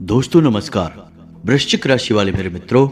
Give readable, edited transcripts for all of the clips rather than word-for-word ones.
दोस्तों नमस्कार। वृश्चिक राशि वाले मेरे मित्रों,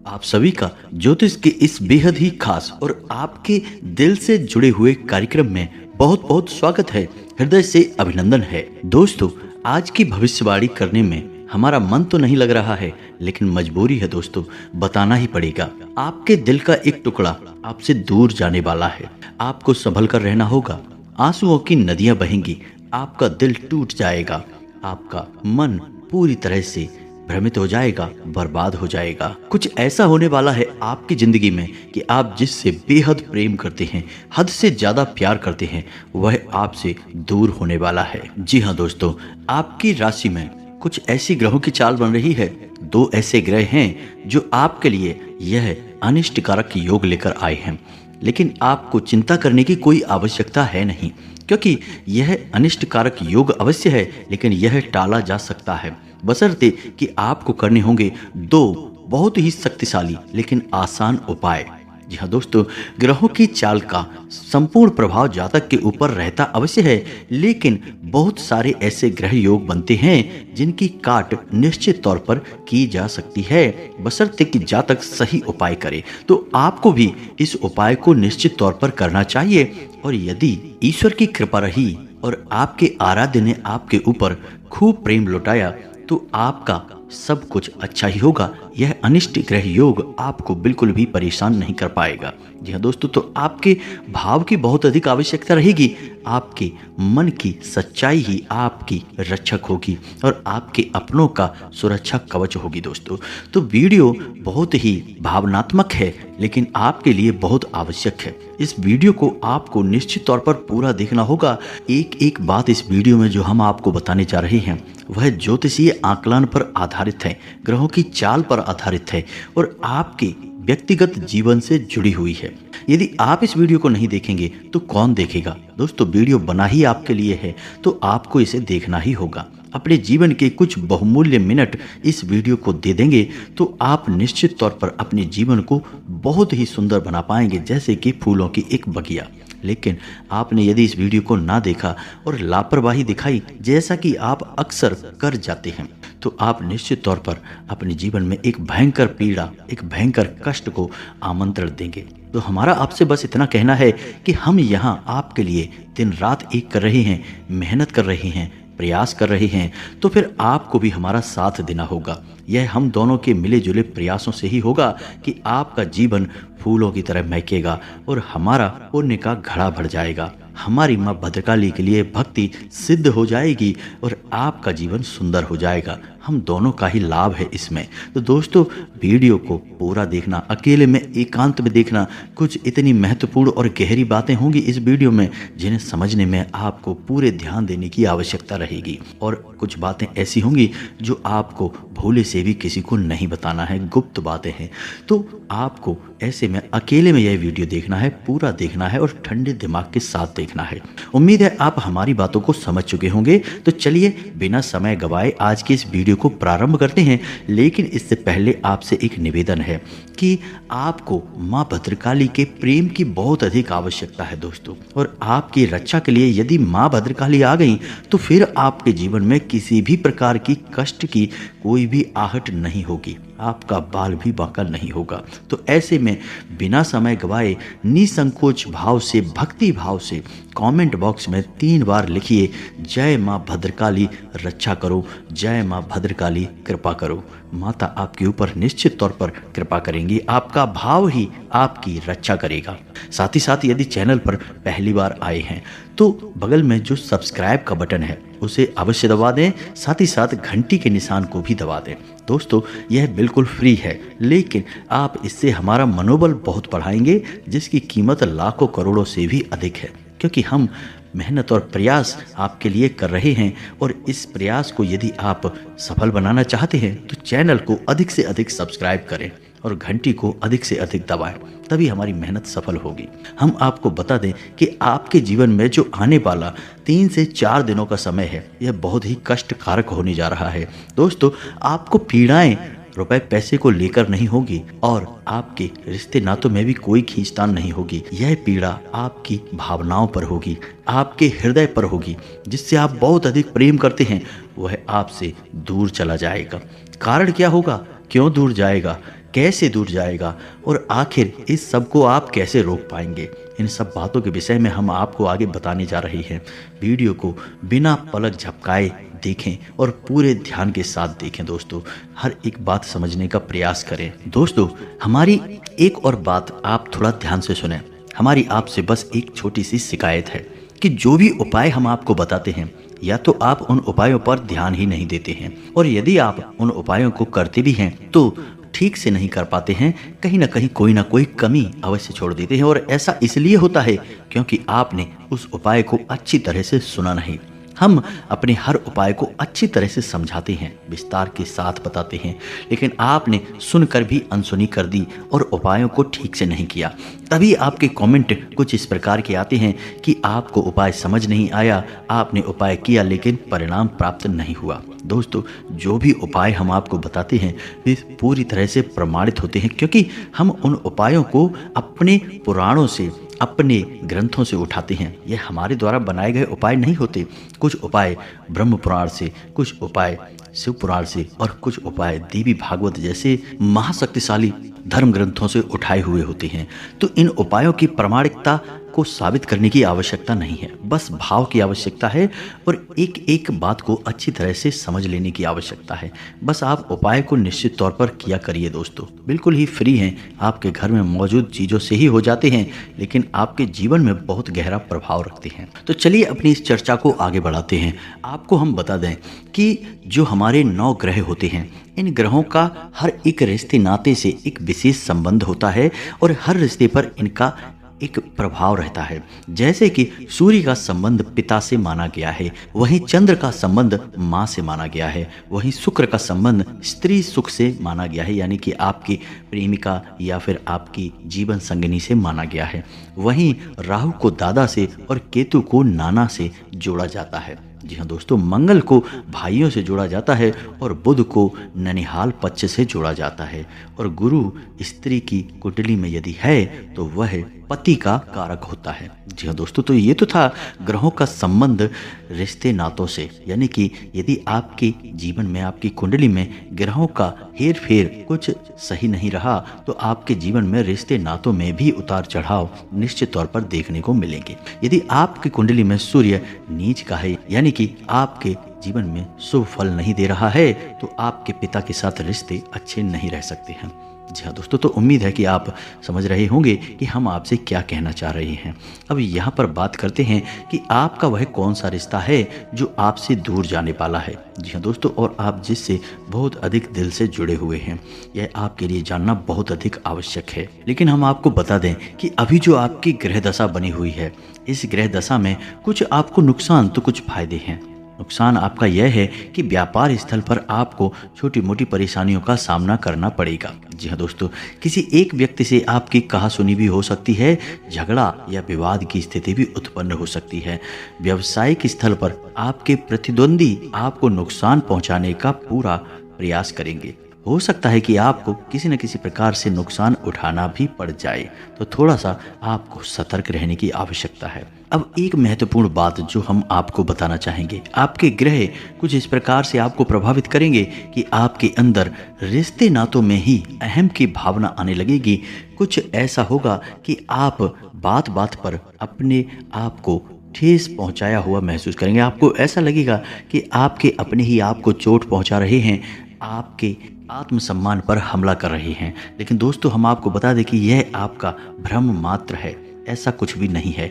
आप सभी का ज्योतिष के इस बेहद ही खास और आपके दिल से जुड़े हुए कार्यक्रम में बहुत बहुत स्वागत है। हृदय से अभिनंदन है। दोस्तों, आज की भविष्यवाणी करने में हमारा मन तो नहीं लग रहा है, लेकिन मजबूरी है दोस्तों, बताना ही पड़ेगा। आपके दिल का एक टुकड़ा आपसे दूर जाने वाला है। आपको संभल कर रहना होगा। आंसुओं की नदियां बहेंगी, आपका दिल टूट जाएगा, आपका मन पूरी तरह से भ्रमित हो जाएगा, बर्बाद हो जाएगा। कुछ ऐसा होने वाला है आपकी जिंदगी में कि आप जिससे बेहद प्रेम करते हैं, हद से ज्यादा प्यार करते हैं, वह आपसे दूर होने वाला है। जी हाँ दोस्तों, आपकी राशि में कुछ ऐसी ग्रहों की चाल बन रही है। दो ऐसे ग्रह हैं जो आपके लिए यह अनिष्टकारक योग लेकर आए हैं, लेकिन आपको चिंता करने की कोई आवश्यकता है नहीं, क्योंकि यह अनिष्टकारक योग अवश्य है, लेकिन यह टाला जा सकता है, बशर्ते कि आपको करने होंगे दो बहुत ही शक्तिशाली लेकिन आसान उपाय। जी हाँ दोस्तों, ग्रहों की चाल का संपूर्ण प्रभाव जातक के ऊपर रहता अवश्य है, लेकिन बहुत सारे ऐसे ग्रह योग बनते हैं जिनकी काट निश्चित तौर पर की जा सकती है, बशर्ते कि जातक सही उपाय करे। तो आपको भी इस उपाय को निश्चित तौर पर करना चाहिए, और यदि ईश्वर की कृपा रही और आपके आराध्य ने आपके ऊपर खूब प्रेम लुटाया तो आपका सब कुछ अच्छा ही होगा। यह अनिष्ट ग्रह योग आपको बिल्कुल भी परेशान नहीं कर पाएगा। जी हाँ दोस्तों, तो आपके भाव की बहुत अधिक आवश्यकता रहेगी। आपके मन की सच्चाई ही आपकी रक्षक होगी और आपके अपनों का सुरक्षा कवच होगी। दोस्तों, तो वीडियो बहुत ही भावनात्मक है, लेकिन आपके लिए बहुत आवश्यक है। इस वीडियो को आपको निश्चित तौर पर पूरा देखना होगा। एक एक बात इस वीडियो में जो हम आपको बताने जा रहे हैं वह ज्योतिषीय आकलन पर आधारित है, ग्रहों की चाल पर आधारित है और आपके व्यक्तिगत जीवन से जुड़ी हुई है। यदि आप इस वीडियो को नहीं देखेंगे तो कौन देखेगा? दोस्तों, वीडियो बना ही आपके लिए है, तो आपको इसे देखना ही होगा। अपने जीवन के कुछ बहुमूल्य मिनट इस वीडियो को दे देंगे तो आप निश्चित तौर पर अपने जीवन को बहुत ही सुंदर बना पाएंगे, जैसे कि फूलों की एक बगिया। लेकिन आपने यदि इस वीडियो को ना देखा और लापरवाही दिखाई, जैसा कि आप अक्सर कर जाते हैं, तो आप निश्चित तौर पर अपने जीवन में एक भयंकर पीड़ा, एक भयंकर कष्ट को आमंत्रण देंगे। तो हमारा आपसे बस इतना कहना है कि हम यहाँ आपके लिए दिन रात एक कर रहे हैं, मेहनत कर रहे हैं, प्रयास कर रहे हैं, तो फिर आपको भी हमारा साथ देना होगा। यह हम दोनों के मिले जुले प्रयासों से ही होगा कि आपका जीवन फूलों की तरह महकेगा और हमारा पुण्य का घड़ा भर जाएगा। हमारी माँ भद्रकाली के लिए भक्ति सिद्ध हो जाएगी और आपका जीवन सुंदर हो जाएगा। हम दोनों का ही लाभ है इसमें। तो दोस्तों, वीडियो को पूरा देखना, अकेले में एकांत में देखना। कुछ इतनी महत्वपूर्ण और गहरी बातें होंगी इस वीडियो में जिन्हें समझने में आपको पूरे ध्यान देने की आवश्यकता रहेगी, और कुछ बातें ऐसी होंगी जो आपको भोले से भी किसी को नहीं बताना है, गुप्त बातें हैं। तो आपको ऐसे में अकेले में यह वीडियो देखना है, पूरा देखना है और ठंडे दिमाग के साथ देखना है। उम्मीद है आप हमारी बातों को समझ चुके होंगे। तो चलिए बिना समय गवाए आज के इस वीडियो को प्रारंभ करते हैं। लेकिन इससे पहले आपसे एक निवेदन है कि आपको माँ भद्रकाली के प्रेम की बहुत अधिक आवश्यकता है दोस्तों, और आपकी रक्षा के लिए यदि माँ भद्रकाली आ गई तो फिर आपके जीवन में किसी भी प्रकार की कष्ट की कोई भी आहट नहीं होगी, आपका बाल भी बांका नहीं होगा। तो ऐसे में बिना समय गवाए निसंकोच भाव से, भक्ति भाव से कमेंट बॉक्स में 3 बार लिखिए, जय माँ भद्रकाली रक्षा करो, जय माँ भद्रकाली कृपा करो। माता आपके ऊपर निश्चित तौर पर कृपा करेंगी, आपका भाव ही आपकी रक्षा करेगा। साथ ही साथ यदि चैनल पर पहली बार आए हैं तो बगल में जो सब्सक्राइब का बटन है उसे अवश्य दबा दें, साथ ही साथ घंटी के निशान को भी दबा दें। दोस्तों, यह बिल्कुल फ्री है, लेकिन आप इससे हमारा मनोबल बहुत बढ़ाएंगे, जिसकी कीमत लाखों करोड़ों से भी अधिक है, क्योंकि हम मेहनत और प्रयास आपके लिए कर रहे हैं। और इस प्रयास को यदि आप सफल बनाना चाहते हैं तो चैनल को अधिक से अधिक सब्सक्राइब करें और घंटी को अधिक से अधिक दबाएं, तभी हमारी मेहनत सफल होगी। हम आपको बता दें कि आपके जीवन में जो आने वाला 3 से 4 दिनों का समय है, यह बहुत ही कष्टकारक होने जा रहा है। दोस्तों, आपको पीड़ाएं रुपए पैसे को लेकर नहीं होगी और आपके रिश्ते नातों में भी कोई खींचतान नहीं होगी। यह पीड़ा आपकी भावनाओं पर होगी, आपके हृदय पर होगी। जिससे आप बहुत अधिक प्रेम करते हैं वह आपसे दूर चला जाएगा। कारण क्या होगा, क्यों दूर जाएगा, कैसे दूर जाएगा और आखिर इस सब को आप कैसे रोक पाएंगे, इन सब बातों के विषय में हम आपको आगे बताने जा रहे हैं। वीडियो को बिना पलक झपकाए देखें और पूरे ध्यान के साथ देखें दोस्तों, हर एक बात समझने का प्रयास करें। दोस्तों, हमारी एक और बात आप थोड़ा ध्यान से सुनें। हमारी आपसे बस एक छोटी सी शिकायत है कि जो भी उपाय हम आपको बताते हैं या तो आप उन उपायों पर ध्यान ही नहीं देते हैं, और यदि आप उन उपायों को करते भी हैं तो ठीक से नहीं कर पाते हैं, कहीं ना कोई कमी अवश्य छोड़ देते हैं। और ऐसा इसलिए होता है क्योंकि आपने उस उपाय को अच्छी तरह से सुना नहीं। हम अपने हर उपाय को अच्छी तरह से समझाते हैं, विस्तार के साथ बताते हैं, लेकिन आपने सुनकर भी अनसुनी कर दी और उपायों को ठीक से नहीं किया। तभी आपके कमेंट कुछ इस प्रकार के आते हैं कि आपको उपाय समझ नहीं आया, आपने उपाय किया लेकिन परिणाम प्राप्त नहीं हुआ। दोस्तों, जो भी उपाय हम आपको बताते हैं वे पूरी तरह से प्रमाणित होते हैं, क्योंकि हम उन उपायों को अपने पुराणों से, अपने ग्रंथों से उठाते हैं। यह हमारे द्वारा बनाए गए उपाय नहीं होते। कुछ उपाय ब्रह्म पुराण से, कुछ उपाय शिव पुराण से और कुछ उपाय देवी भागवत जैसे महाशक्तिशाली धर्म ग्रंथों से उठाए हुए होते हैं। तो इन उपायों की प्रामाणिकता को साबित करने की आवश्यकता नहीं है, बस भाव की आवश्यकता है और एक एक बात को अच्छी तरह से समझ लेने की आवश्यकता है। बस आप उपाय को निश्चित तौर पर किया करिए दोस्तों, बिल्कुल ही फ्री हैं, आपके घर में मौजूद चीज़ों से ही हो जाते हैं, लेकिन आपके जीवन में बहुत गहरा प्रभाव रखते हैं। तो चलिए अपनी इस चर्चा को आगे बढ़ाते हैं। आपको हम बता दें कि जो हमारे 9 ग्रह होते हैं, इन ग्रहों का हर एक रिश्ते नाते से एक विशेष संबंध होता है और हर रिश्ते पर इनका एक प्रभाव रहता है। जैसे कि सूर्य का संबंध पिता से माना गया है, वहीं चंद्र का संबंध माँ से माना गया है, वहीं शुक्र का संबंध स्त्री सुख से माना गया है, यानी कि आपकी प्रेमिका या फिर आपकी जीवन संगिनी से माना गया है। वहीं राहु को दादा से और केतु को नाना से जोड़ा जाता है। जी हाँ दोस्तों, मंगल को भाइयों से जोड़ा जाता है और बुध को ननिहाल पक्ष से जोड़ा जाता है, और गुरु स्त्री की कुंडली में यदि है तो वह पति का कारक होता है। जी हाँ दोस्तों, तो ये तो था ग्रहों का संबंध रिश्ते नातों से, यानी कि यदि आपके जीवन में, आपकी कुंडली में ग्रहों का हेर फेर कुछ सही नहीं रहा तो आपके जीवन में रिश्ते नातों में भी उतार चढ़ाव निश्चित तौर पर देखने को मिलेंगे। यदि आपकी कुंडली में सूर्य नीच का है, यानी कि आपके जीवन में शुभ फल नहीं दे रहा है, तो आपके पिता के साथ रिश्ते अच्छे नहीं रह सकते हैं। जी हाँ दोस्तों, तो उम्मीद है कि आप समझ रहे होंगे कि हम आपसे क्या कहना चाह रहे हैं। अब यहाँ पर बात करते हैं कि आपका वह कौन सा रिश्ता है जो आपसे दूर जाने वाला है। जी हाँ दोस्तों, और आप जिससे बहुत अधिक दिल से जुड़े हुए हैं, यह आपके लिए जानना बहुत अधिक आवश्यक है। लेकिन हम आपको बता दें कि अभी जो आपकी ग्रह दशा बनी हुई है, इस ग्रह दशा में कुछ आपको नुकसान तो कुछ फायदे हैं। नुकसान आपका यह है कि व्यापार स्थल पर आपको छोटी मोटी परेशानियों का सामना करना पड़ेगा। जी हाँ दोस्तों, किसी एक व्यक्ति से आपकी कहासुनी भी हो सकती है, झगड़ा या विवाद की स्थिति भी उत्पन्न हो सकती है। व्यावसायिक स्थल पर आपके प्रतिद्वंदी आपको नुकसान पहुंचाने का पूरा प्रयास करेंगे। हो सकता है कि आपको किसी न किसी प्रकार से नुकसान उठाना भी पड़ जाए, तो थोड़ा सा आपको सतर्क रहने की आवश्यकता है। अब एक महत्वपूर्ण बात जो हम आपको बताना चाहेंगे, आपके ग्रह कुछ इस प्रकार से आपको प्रभावित करेंगे कि आपके अंदर रिश्ते नातों में ही अहम की भावना आने लगेगी। कुछ ऐसा होगा कि आप बात बात पर अपने आप को ठेस पहुंचाया हुआ महसूस करेंगे। आपको ऐसा लगेगा कि आपके अपने ही आपको चोट पहुंचा रहे हैं, आपके आत्मसम्मान पर हमला कर रहे हैं। लेकिन दोस्तों, हम आपको बता दें कि यह आपका भ्रम मात्र है, ऐसा कुछ भी नहीं है।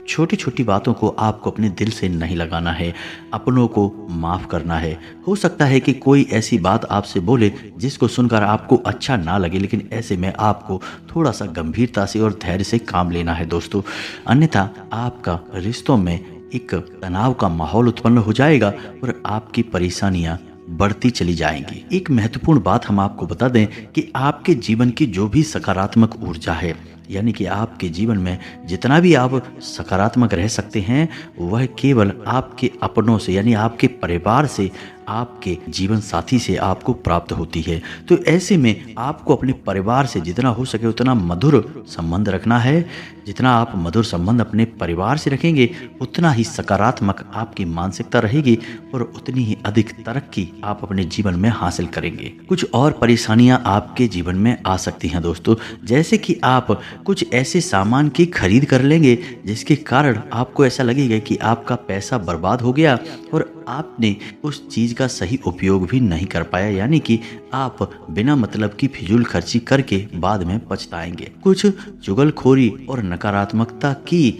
छोटी छोटी बातों को आपको अपने दिल से नहीं लगाना है, अपनों को माफ़ करना है। हो सकता है कि कोई ऐसी बात आपसे बोले जिसको सुनकर आपको अच्छा ना लगे, लेकिन ऐसे में आपको थोड़ा सा गंभीरता से और धैर्य से काम लेना है दोस्तों, अन्यथा आपका रिश्तों में एक तनाव का माहौल उत्पन्न हो जाएगा और आपकी परेशानियां बढ़ती चली जाएंगी। एक महत्वपूर्ण बात हम आपको बता दें कि आपके जीवन की जो भी सकारात्मक ऊर्जा है, यानी कि आपके जीवन में जितना भी आप सकारात्मक रह सकते हैं, वह केवल आपके अपनों से, यानी आपके परिवार से आपके जीवन साथी से आपको प्राप्त होती है। तो ऐसे में आपको अपने परिवार से जितना हो सके उतना मधुर संबंध रखना है। जितना आप मधुर संबंध अपने परिवार से रखेंगे उतना ही सकारात्मक आपकी मानसिकता रहेगी और उतनी ही अधिक तरक्की आप अपने जीवन में हासिल करेंगे। कुछ और परेशानियां आपके जीवन में आ सकती हैं दोस्तों, जैसे कि आप कुछ ऐसे सामान की खरीद कर लेंगे जिसके कारण आपको ऐसा लगेगा कि आपका पैसा बर्बाद हो गया और आपने उस चीज का सही उपयोग भी नहीं कर पाया, यानी कि आप बिना मतलब की फिजूल खर्ची करके बाद में पछताएंगे। कुछ चुगलखोरी और नकारात्मकता की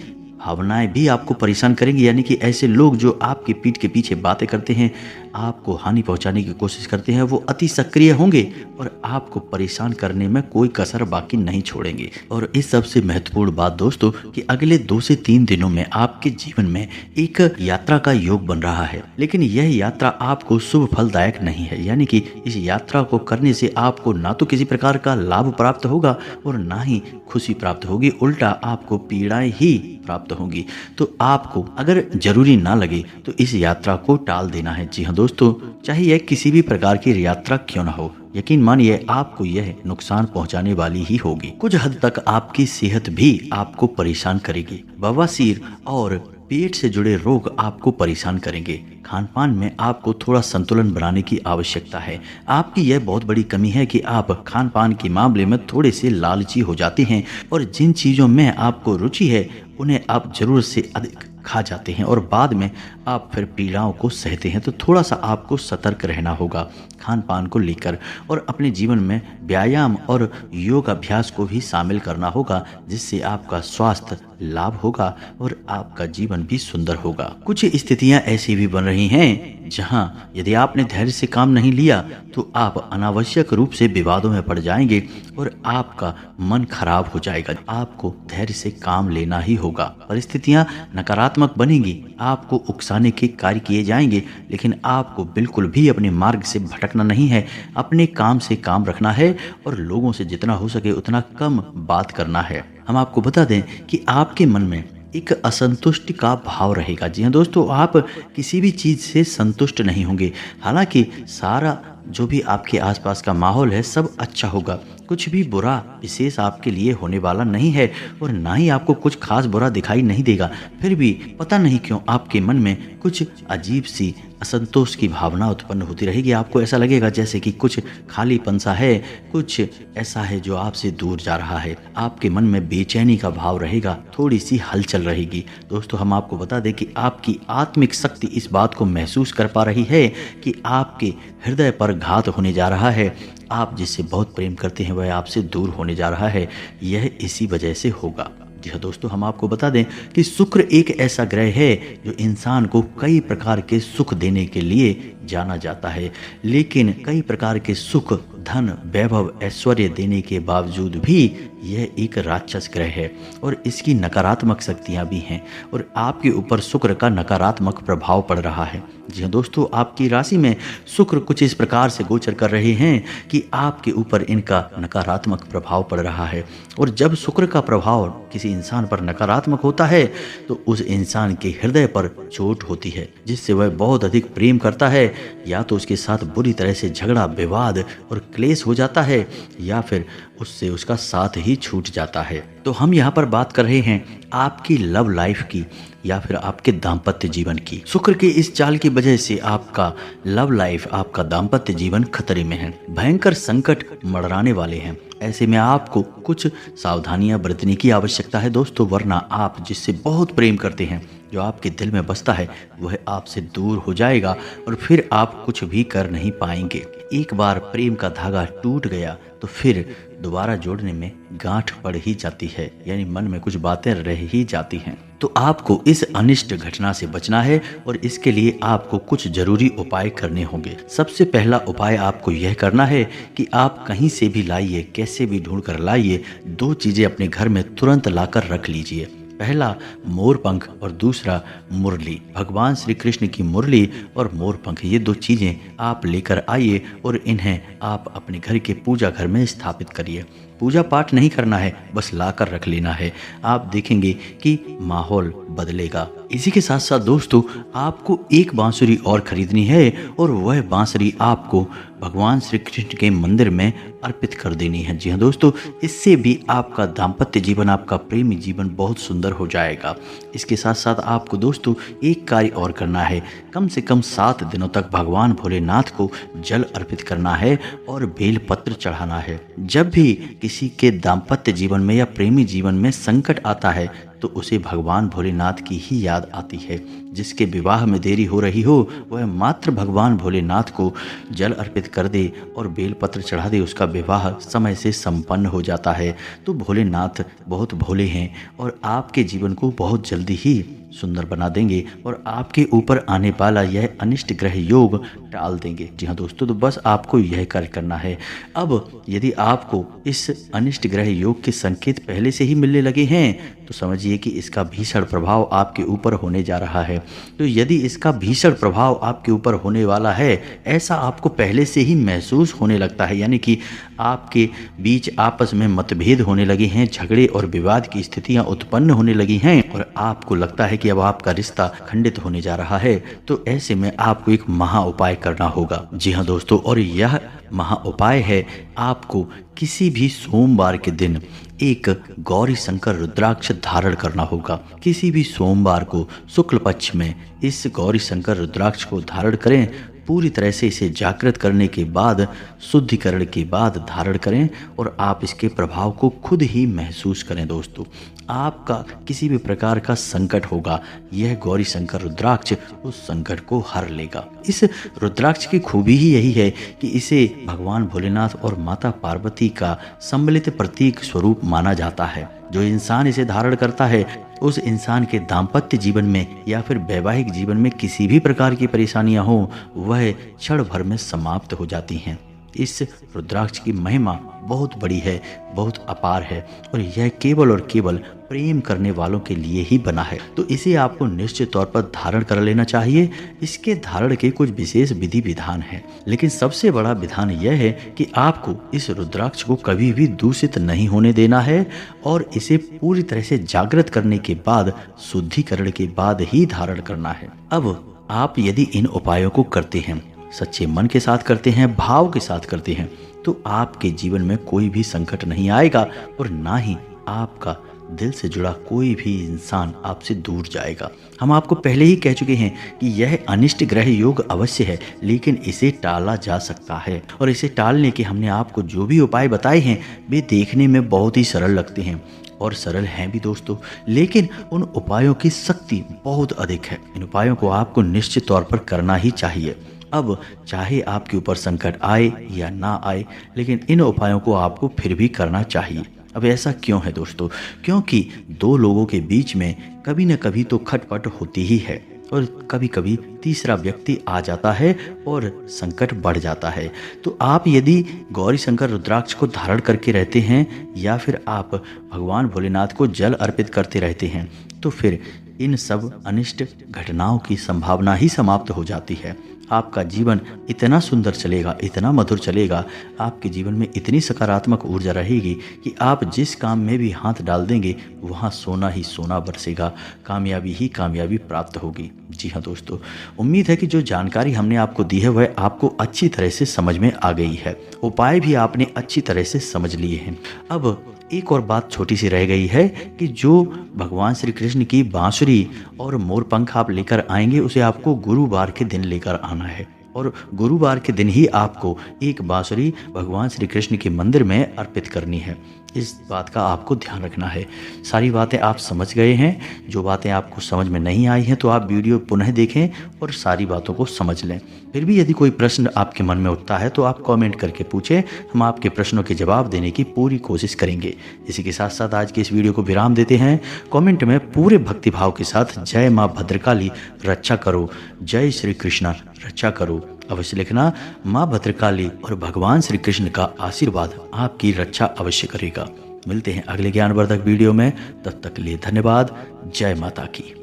भावनाएं भी आपको परेशान करेंगी, यानी कि ऐसे लोग जो आपकी पीठ के पीछे बातें करते हैं, आपको हानि पहुंचाने की कोशिश करते हैं, वो अति सक्रिय होंगे और आपको परेशान करने में कोई कसर बाकी नहीं छोड़ेंगे। और इस सबसे महत्वपूर्ण बात दोस्तों कि अगले 2 से 3 दिनों में आपके जीवन में एक यात्रा का योग बन रहा है, लेकिन यह यात्रा आपको शुभ फलदायक नहीं है, यानी कि इस यात्रा को करने से आपको ना तो किसी प्रकार का लाभ प्राप्त होगा और ना ही खुशी प्राप्त होगी, उल्टा आपको पीड़ाएं ही प्राप्त होंगी। तो आपको अगर जरूरी ना लगे तो इस यात्रा को टाल देना है। जी हाँ दोस्तों, चाहे यह किसी भी प्रकार की यात्रा क्यों ना हो, यकीन मानिए आपको यह नुकसान पहुंचाने वाली ही होगी। कुछ हद तक आपकी सेहत भी आपको परेशान करेगी। बवासीर और पेट से जुड़े रोग आपको परेशान करेंगे। खान पान में आपको थोड़ा संतुलन बनाने की आवश्यकता है। आपकी यह बहुत बड़ी कमी है कि आप खान पान के मामले में थोड़े से लालची हो जाते हैं और जिन चीज़ों में आपको रुचि है उन्हें आप जरूरत से अधिक खा जाते हैं और बाद में आप फिर पीड़ाओं को सहते हैं। तो थोड़ा सा आपको सतर्क रहना होगा खान पान को लेकर और अपने जीवन में व्यायाम और योग अभ्यास को भी शामिल करना होगा, जिससे आपका स्वास्थ्य लाभ होगा और आपका जीवन भी सुंदर होगा। कुछ स्थितियां ऐसी भी बन रही हैं जहां यदि आपने धैर्य से काम नहीं लिया तो आप अनावश्यक रूप से विवादों में पड़ जाएंगे और आपका मन खराब हो जाएगा। आपको धैर्य से काम लेना ही होगा। परिस्थितियां नकारात्मक बनेंगी, आपको उकसाने के कार्य किए जाएंगे, लेकिन आपको बिल्कुल भी अपने मार्ग से भटकना नहीं है। अपने काम से काम रखना है और लोगों से जितना हो सके उतना कम बात करना है। हम आपको बता दें कि आपके मन में एक असंतुष्टि का भाव रहेगा। जी हाँ दोस्तों, आप किसी भी चीज़ से संतुष्ट नहीं होंगे। हालांकि सारा जो भी आपके आसपास का माहौल है सब अच्छा होगा, कुछ भी बुरा विशेष आपके लिए होने वाला नहीं है और ना ही आपको कुछ खास बुरा दिखाई नहीं देगा। फिर भी पता नहीं क्यों आपके मन में कुछ अजीब सी असंतोष की भावना उत्पन्न होती रहेगी। आपको ऐसा लगेगा जैसे कि कुछ खालीपन सा है, कुछ ऐसा है जो आपसे दूर जा रहा है। आपके मन में बेचैनी का भाव रहेगा, थोड़ी सी हलचल रहेगी। दोस्तों, हम आपको बता दें कि आपकी आत्मिक शक्ति इस बात को महसूस कर पा रही है कि आपके हृदय पर घात होने जा रहा है। आप जिससे बहुत प्रेम करते हैं वह आपसे दूर होने जा रहा है। यह इसी वजह से होगा। जी हाँ दोस्तों, हम आपको बता दें कि शुक्र एक ऐसा ग्रह है जो इंसान को कई प्रकार के सुख देने के लिए जाना जाता है, लेकिन कई प्रकार के सुख, धन, वैभव, ऐश्वर्य देने के बावजूद भी यह एक राक्षस ग्रह है और इसकी नकारात्मक शक्तियां भी हैं और आपके ऊपर शुक्र का नकारात्मक प्रभाव पड़ रहा है। जी हाँ दोस्तों, आपकी राशि में शुक्र कुछ इस प्रकार से गोचर कर रहे हैं कि आपके ऊपर इनका नकारात्मक प्रभाव पड़ रहा है और जब शुक्र का प्रभाव किसी इंसान पर नकारात्मक होता है तो उस इंसान के हृदय पर चोट होती है, जिससे वह बहुत अधिक प्रेम करता है, या तो उसके साथ बुरी तरह से झगड़ा, विवाद और क्लेश हो जाता है या फिर उससे उसका साथ ही छूट जाता है। तो हम यहाँ पर बात कर रहे हैं आपकी लव लाइफ की या फिर आपके दाम्पत्य जीवन की। शुक्र के इस चाल की वजह से आपका लव लाइफ, आपका दाम्पत्य जीवन खतरे में है। भयंकर संकट मंडराने वाले हैं। ऐसे में आपको कुछ सावधानियां बरतने की आवश्यकता है दोस्तों, वरना आप जिससे बहुत प्रेम करते हैं, जो आपके दिल में बसता है, वह आपसे दूर हो जाएगा और फिर आप कुछ भी कर नहीं पाएंगे। एक बार प्रेम का धागा टूट गया तो फिर दोबारा जोड़ने में गांठ पड़ ही जाती है, यानी मन में कुछ बातें रह ही जाती हैं। तो आपको इस अनिष्ट घटना से बचना है और इसके लिए आपको कुछ जरूरी उपाय करने होंगे। सबसे पहला उपाय आपको यह करना है कि आप कहीं से भी लाइए, कैसे भी ढूंढ कर लाइए, 2 चीजें अपने घर में तुरंत लाकर रख लीजिए। पहला मोरपंख और दूसरा मुरली। भगवान श्री कृष्ण की मुरली और मोरपंख, ये 2 चीजें आप लेकर आइए और इन्हें आप अपने घर के पूजा घर में स्थापित करिए। पूजा पाठ नहीं करना है, बस लाकर रख लेना है। आप देखेंगे कि माहौल बदलेगा। इसी के साथ साथ दोस्तों, आपको एक बांसुरी और खरीदनी है और वह बांसुरी आपको भगवान श्री कृष्ण के मंदिर में अर्पित कर देनी है। जी हाँ दोस्तों, इससे भी आपका दाम्पत्य जीवन, आपका प्रेमी जीवन बहुत सुंदर हो जाएगा। इसके साथ साथ आपको दोस्तों एक कार्य और करना है। कम से कम 7 दिनों तक भगवान भोलेनाथ को जल अर्पित करना है और बेलपत्र चढ़ाना है। जब भी किसी के दाम्पत्य जीवन में या प्रेमी जीवन में संकट आता है तो उसे भगवान भोलेनाथ की ही याद आती है। जिसके विवाह में देरी हो रही हो वह मात्र भगवान भोलेनाथ को जल अर्पित कर दे और बेलपत्र चढ़ा दे, उसका विवाह समय से संपन्न हो जाता है। तो भोलेनाथ बहुत भोले हैं और आपके जीवन को बहुत जल्दी ही सुंदर बना देंगे और आपके ऊपर आने वाला यह अनिष्ट ग्रह योग टाल देंगे। जी हाँ दोस्तों, तो बस आपको यह कार्य करना है। अब यदि आपको इस अनिष्ट ग्रह योग के संकेत पहले से ही मिलने लगे हैं तो समझिए कि इसका भीषण प्रभाव आपके ऊपर होने जा रहा है। तो यदि इसका भीषण प्रभाव आपके ऊपर होने वाला है, ऐसा आपको पहले से ही महसूस होने लगता है, यानी कि आपके बीच आपस में मतभेद होने लगे हैं, झगड़े और विवाद की स्थितियां उत्पन्न होने लगी हैं और आपको लगता है कि अब आपका रिश्ता खंडित होने जा रहा है, तो ऐसे में आपको एक महा उपाय करना होगा। जी हाँ दोस्तों, और यह महा उपाय है, आपको किसी भी सोमवार के दिन एक गौरी शंकर रुद्राक्ष धारण करना होगा। किसी भी सोमवार को शुक्ल पक्ष में इस गौरी शंकर रुद्राक्ष को धारण करें। पूरी तरह से इसे जागृत करने के बाद, शुद्धिकरण के बाद धारण करें और आप इसके प्रभाव को खुद ही महसूस करें। दोस्तों, आपका किसी भी प्रकार का संकट होगा, यह गौरी शंकर रुद्राक्ष उस संकट को हर लेगा। इस रुद्राक्ष की खूबी ही यही है कि इसे भगवान भोलेनाथ और माता पार्वती का सम्मिलित प्रतीक स्वरूप माना जाता है। जो इंसान इसे धारण करता है उस इंसान के दाम्पत्य जीवन में या फिर वैवाहिक जीवन में किसी भी प्रकार की परेशानियां हो, वह क्षण भर में समाप्त हो जाती हैं। इस रुद्राक्ष की महिमा बहुत बड़ी है, बहुत अपार है और यह केवल और केवल प्रेम करने वालों के लिए ही बना है। तो इसे आपको निश्चित तौर पर धारण कर लेना चाहिए। इसके धारण के कुछ विशेष विधि विधान हैं, लेकिन सबसे बड़ा विधान यह है कि आपको इस रुद्राक्ष को कभी भी दूषित नहीं होने देना है और इसे पूरी तरह से जागृत करने के बाद, शुद्धिकरण के बाद ही धारण करना है। अब आप यदि इन उपायों को करते हैं, सच्चे मन के साथ करते हैं, भाव के साथ करते हैं, तो आपके जीवन में कोई भी संकट नहीं आएगा और ना ही आपका दिल से जुड़ा कोई भी इंसान आपसे दूर जाएगा। हम आपको पहले ही कह चुके हैं कि यह अनिष्ट ग्रह योग अवश्य है, लेकिन इसे टाला जा सकता है और इसे टालने के हमने आपको जो भी उपाय बताए हैं वे देखने में बहुत ही सरल लगते हैं और सरल हैं भी दोस्तों, लेकिन उन उपायों की शक्ति बहुत अधिक है। इन उपायों को आपको निश्चित तौर पर करना ही चाहिए। अब चाहे आपके ऊपर संकट आए या ना आए, लेकिन इन उपायों को आपको फिर भी करना चाहिए। अब ऐसा क्यों है दोस्तों? क्योंकि दो लोगों के बीच में कभी न कभी तो खटपट होती ही है और कभी कभी तीसरा व्यक्ति आ जाता है और संकट बढ़ जाता है। तो आप यदि गौरी शंकर रुद्राक्ष को धारण करके रहते हैं या फिर आप भगवान भोलेनाथ को जल अर्पित करते रहते हैं, तो फिर इन सब अनिष्ट घटनाओं की संभावना ही समाप्त हो जाती है। आपका जीवन इतना सुंदर चलेगा, इतना मधुर चलेगा, आपके जीवन में इतनी सकारात्मक ऊर्जा रहेगी कि आप जिस काम में भी हाथ डाल देंगे वहाँ सोना ही सोना बरसेगा, कामयाबी ही कामयाबी प्राप्त होगी। जी हाँ दोस्तों, उम्मीद है कि जो जानकारी हमने आपको दी है वह आपको अच्छी तरह से समझ में आ गई है। उपाय भी आपने अच्छी तरह से समझ लिए हैं। अब एक और बात छोटी सी रह गई है कि जो भगवान श्री कृष्ण की बांसुरी और मोरपंख आप लेकर आएंगे उसे आपको गुरुवार के दिन लेकर आना है और गुरुवार के दिन ही आपको एक बांसुरी भगवान श्री कृष्ण के मंदिर में अर्पित करनी है। इस बात का आपको ध्यान रखना है। सारी बातें आप समझ गए हैं। जो बातें आपको समझ में नहीं आई हैं तो आप वीडियो पुनः देखें और सारी बातों को समझ लें। फिर भी यदि कोई प्रश्न आपके मन में उठता है तो आप कमेंट करके पूछें, हम आपके प्रश्नों के जवाब देने की पूरी कोशिश करेंगे। इसी के साथ साथ आज के इस वीडियो को विराम देते हैं। कमेंट में पूरे भक्तिभाव के साथ जय माँ भद्रकाली रक्षा करो, जय श्री कृष्णा रक्षा करो अवश्य लिखना। माँ भद्रकाली और भगवान श्री कृष्ण का आशीर्वाद आपकी रक्षा अवश्य करेगा। मिलते हैं अगले ज्ञानवर्धक वीडियो में, तब तक के लिए धन्यवाद। जय माता की।